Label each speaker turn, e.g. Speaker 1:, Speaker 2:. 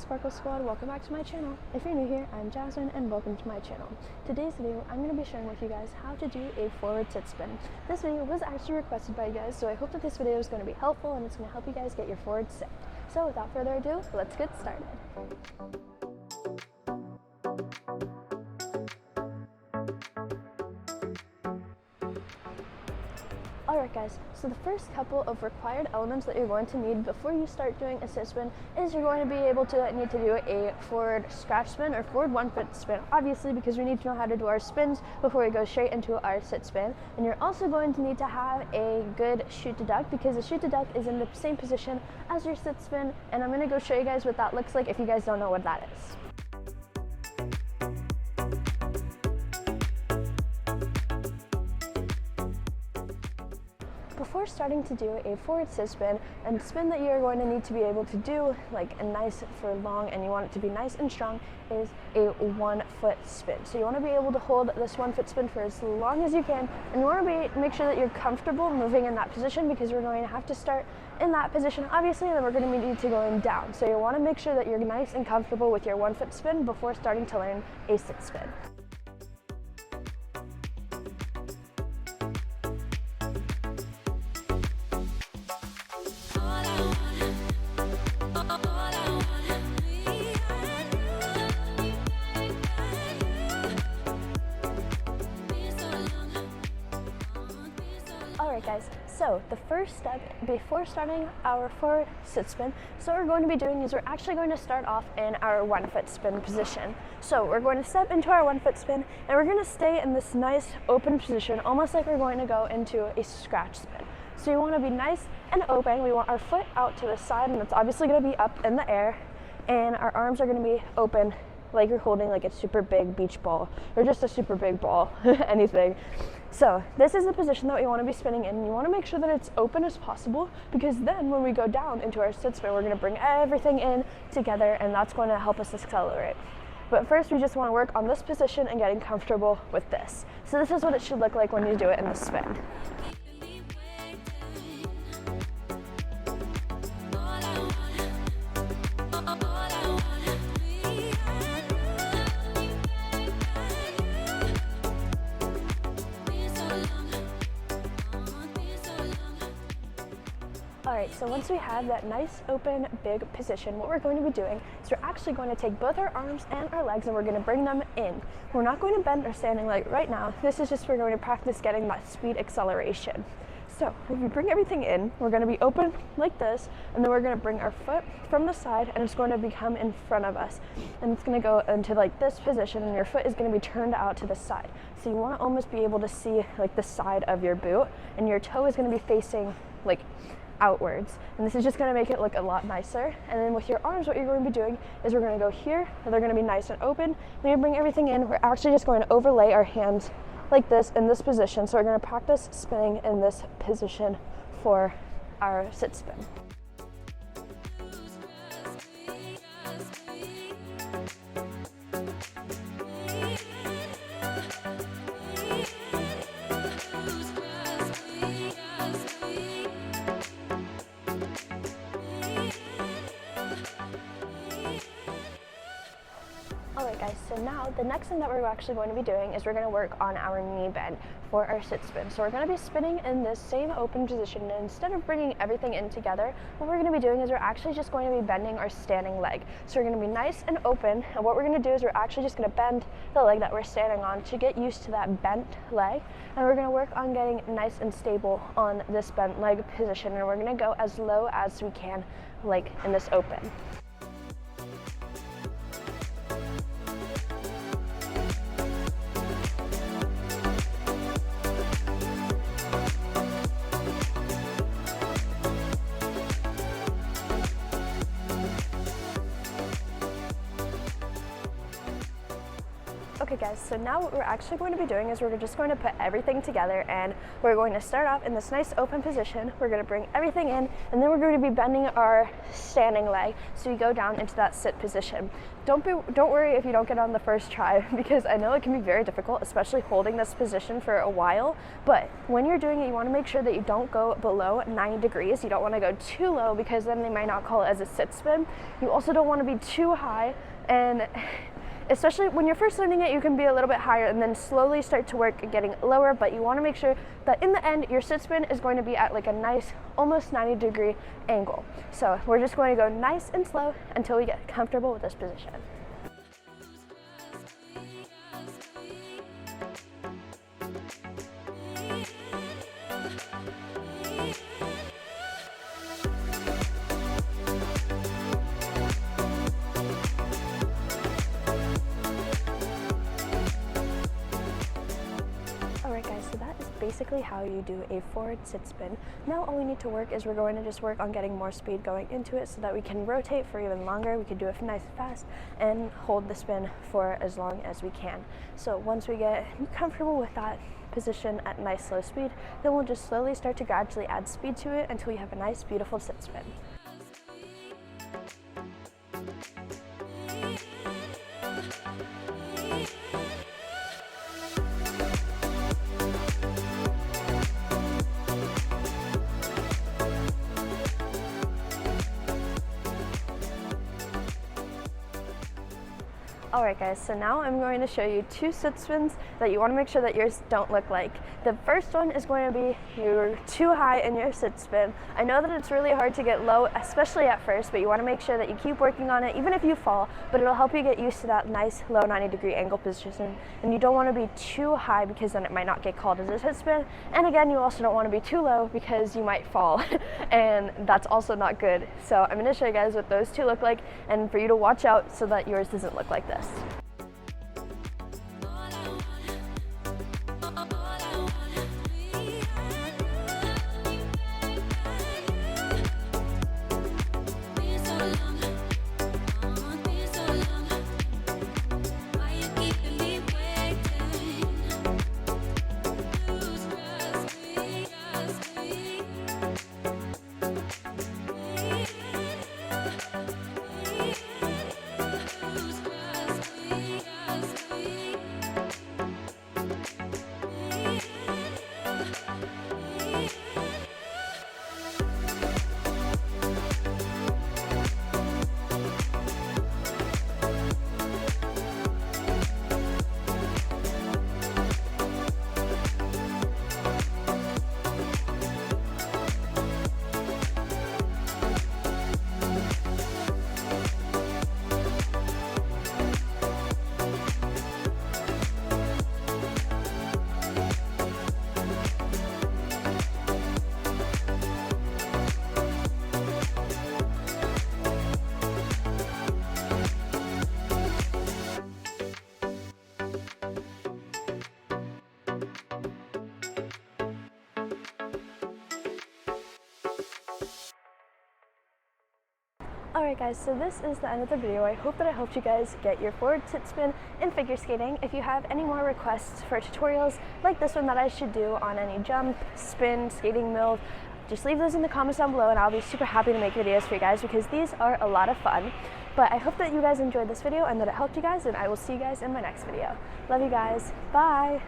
Speaker 1: Sparkle Squad, welcome back to my channel. If you're new here, I'm Jasmine and welcome to my channel. Today's video, I'm going to be sharing with you guys how to do a forward sit spin. This video was actually requested by you guys, so I hope that this video is going to be helpful and it's going to help you guys get your forward sit. So without further ado, let's get started. Alright guys, so the first couple of required elements that you're going to need before you start doing a sit spin is you're going to be able to need to do a forward scratch spin or forward 1 foot spin, obviously because we need to know how to do our spins before we go straight into our sit spin. And you're also going to need to have a good shoot to duck, because the shoot to duck is in the same position as your sit spin, and I'm going to go show you guys what that looks like if you guys don't know what that is. Before starting to do a forward sit spin, and spin that you're going to need to be able to do like a nice for long and you want it to be nice and strong, is a 1 foot spin. So you want to be able to hold this 1 foot spin for as long as you can, and you want to make sure that you're comfortable moving in that position, because we're going to have to start in that position obviously, and then we're going to need to going down. So you want to make sure that you're nice and comfortable with your 1 foot spin before starting to learn a sit spin. Alright guys, so the first step before starting our forward sit spin, so what we're going to be doing is we're actually going to start off in our 1 foot spin position. So we're going to step into our 1 foot spin and we're going to stay in this nice open position, almost like we're going to go into a scratch spin. So you want to be nice and open. We want our foot out to the side, and it's obviously going to be up in the air, and our arms are going to be open like you're holding like a super big beach ball or just a super big ball, anything. So this is the position that we want to be spinning in. You want to make sure that it's open as possible, because then when we go down into our sit spin, we're going to bring everything in together, and that's going to help us accelerate. But first, we just want to work on this position and getting comfortable with this. So this is what it should look like when you do it in the spin. Alright, so once we have that nice, open, big position, what we're going to be doing is we're actually going to take both our arms and our legs and we're going to bring them in. We're not going to bend our standing leg right now. This is just we're going to practice getting that speed acceleration. So if we bring everything in, we're going to be open like this, and then we're going to bring our foot from the side and it's going to become in front of us. And it's going to go into like this position, and your foot is going to be turned out to the side. So you want to almost be able to see like the side of your boot, and your toe is going to be facing like outwards, and this is just going to make it look a lot nicer. And then with your arms, what you're going to be doing is we're going to go here, and they're going to be nice and open. When you bring everything in, we're actually just going to overlay our hands like this in this position. So we're going to practice spinning in this position for our sit spin. Alright guys, so now the next thing that we're actually going to be doing is we're going to work on our knee bend for our sit spin. So we're going to be spinning in this same open position, and instead of bringing everything in together, what we're going to be doing is we're actually just going to be bending our standing leg. So we're going to be nice and open, and what we're going to do is we're actually just going to bend the leg that we're standing on to get used to that bent leg, and we're going to work on getting nice and stable on this bent leg position, and we're going to go as low as we can, like in this open. Okay Okay guys, so now what we're actually going to be doing is we're just going to put everything together, and we're going to start off in this nice open position. We're going to bring everything in, and then we're going to be bending our standing leg so you go down into that sit position. Don't worry if you don't get on the first try, because I know it can be very difficult, especially holding this position for a while. But when you're doing it, you want to make sure that you don't go below 90 degrees. You don't want to go too low, because then they might not call it as a sit spin. You also don't want to be too high, and especially when you're first learning it, you can be a little bit higher and then slowly start to work at getting lower, but you want to make sure that in the end your sit spin is going to be at like a nice almost 90-degree angle. So we're just going to go nice and slow until we get comfortable with this position. Alright guys, so that is basically how you do a forward sit spin. Now all we need to work is we're going to just work on getting more speed going into it so that we can rotate for even longer. We can do it nice and fast and hold the spin for as long as we can. So once we get comfortable with that position at nice slow speed, then we'll just slowly start to gradually add speed to it until you have a nice beautiful sit spin. Alright guys, so now I'm going to show you two sit spins that you want to make sure that yours don't look like. The first one is going to be you're too high in your sit spin. I know that it's really hard to get low, especially at first, but you want to make sure that you keep working on it even if you fall, but it'll help you get used to that nice low 90-degree angle position. And you don't want to be too high, because then it might not get called as a sit spin. And again, you also don't want to be too low, because you might fall and that's also not good. So I'm going to show you guys what those two look like, and for you to watch out so that yours doesn't look like this. Alright guys, so this is the end of the video. I hope that I helped you guys get your forward sit spin in figure skating. If you have any more requests for tutorials like this one that I should do on any jump, spin, skating move, just leave those in the comments down below and I'll be super happy to make videos for you guys, because these are a lot of fun. But I hope that you guys enjoyed this video and that it helped you guys, and I will see you guys in my next video. Love you guys. Bye!